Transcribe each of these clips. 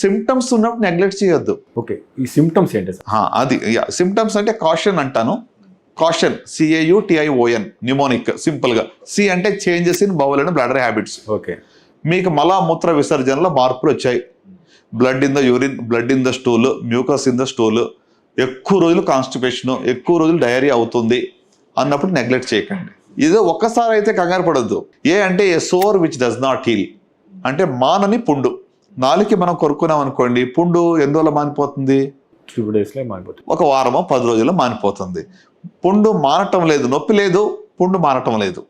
Symptoms ఉన్నప్పుడు neglect చేయొద్దు. Okay, ఈ సిమ్టమ్స్ ఏంటి సార్? అది సిమ్టమ్స్ అంటే కాషన్ అంటాను. కాషన్, CAUTION, న్యూమోనిక్ సింపుల్ గా. C అంటే changes in bowl and bladder habits. Okay, మీకు మలమూత్ర విసర్జనలో మార్పులు వచ్చాయి, blood in the urine, blood in the stool, mucus in the stool, ఎక్కువ రోజులు కాన్స్టిపేషన్, ఎక్కువ రోజులు డయేరియా అవుతుంది అన్నప్పుడు నెగ్లెక్ట్ చేయకండి. ఇదో ఒక్కసారి అయితే కంగారు పడద్దు. అంటే a sore which does not heal, అంటే మానని పుండు. నాలుగుకి మనం కొరుకున్నాం అనుకోండి, పుండు ఎందువల్ల మానిపోతుంది? 3 days మానిపోతుంది. ఒక వారమో 10 రోజుల్లో మానిపోతుంది. పుండు మానటం లేదు, నొప్పి లేదు, పుండు మానటం లేదు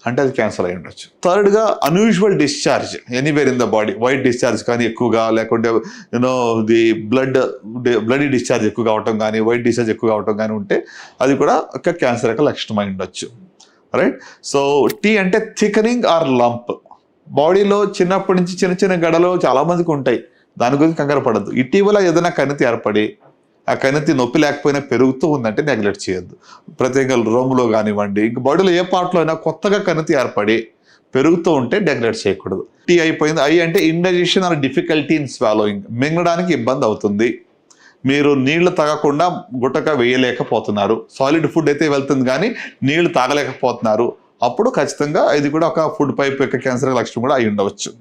అంటే అది క్యాన్సర్ అయి ఉండొచ్చు. థర్డ్గా unusual discharge anywhere in the body, white discharge కానీ ఎక్కువగా, లేకుంటే ది బ్లడీ డిశ్చార్జ్ ఎక్కువ కావటం కానీ, వైట్ డిశ్చార్జ్ ఎక్కువ కావటం కానీ ఉంటే అది కూడా ఒక క్యాన్సర్ యొక్క లక్షణం అయి ఉండొచ్చు. రైట్. సో T అంటే థికనింగ్ ఆర్ లంప్. బాడీలో చిన్నప్పటి నుంచి చిన్న చిన్న గడలు చాలా మందికి ఉంటాయి, దాని గురించి కంగారు పడద్దు. ఇటీవల ఏదైనా కణితి ఏర్పడి ఆ కణితి నొప్పి లేకపోయినా పెరుగుతూ ఉందంటే నెగ్లెక్ట్ చేయొద్దు. ప్రత్యేక రొమ్ములో కానివ్వండి, ఇంక బాడీలో ఏ పార్ట్లో అయినా కొత్తగా కణితి ఏర్పడి పెరుగుతూ ఉంటే నెగ్లెక్ట్ చేయకూడదు. T అయిపోయింది. I అంటే indigestion or difficulty in swallowing, మింగడానికి ఇబ్బంది అవుతుంది. మీరు నీళ్లు తాగకుండా గుట్టక వేయలేకపోతున్నారు. సాలిడ్ ఫుడ్ అయితే వెళ్తుంది కానీ నీళ్లు తాగలేకపోతున్నారు. అప్పుడు ఖచ్చితంగా ఇది కూడా ఒక ఫుడ్ పైప్ యొక్క క్యాన్సర్ లక్షణం కూడా అయి ఉండవచ్చు.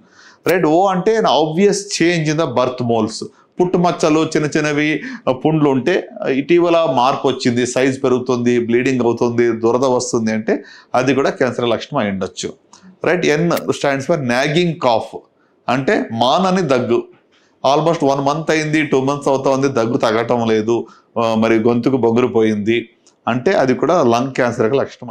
రైట్. O అంటే obvious change in the birth moles, పుట్టుమచ్చలు, చిన్న చిన్నవి పుండ్లు ఉంటే ఇటీవల మార్పు వచ్చింది, సైజ్ పెరుగుతుంది, బ్లీడింగ్ అవుతుంది, దురద వస్తుంది అంటే అది కూడా క్యాన్సర్ లక్షణం అయి ఉండొచ్చు. Right. N stands for nagging cough, అంటే మానని దగ్గు. ఆల్మోస్ట్ 1 month అయింది, 2 months అవుతా ఉంది, దగ్గు తగ్గటం లేదు, మరి గొంతుకు బొంగురు పోయింది అంటే అది కూడా లంగ్ క్యాన్సర్ లక్షణం.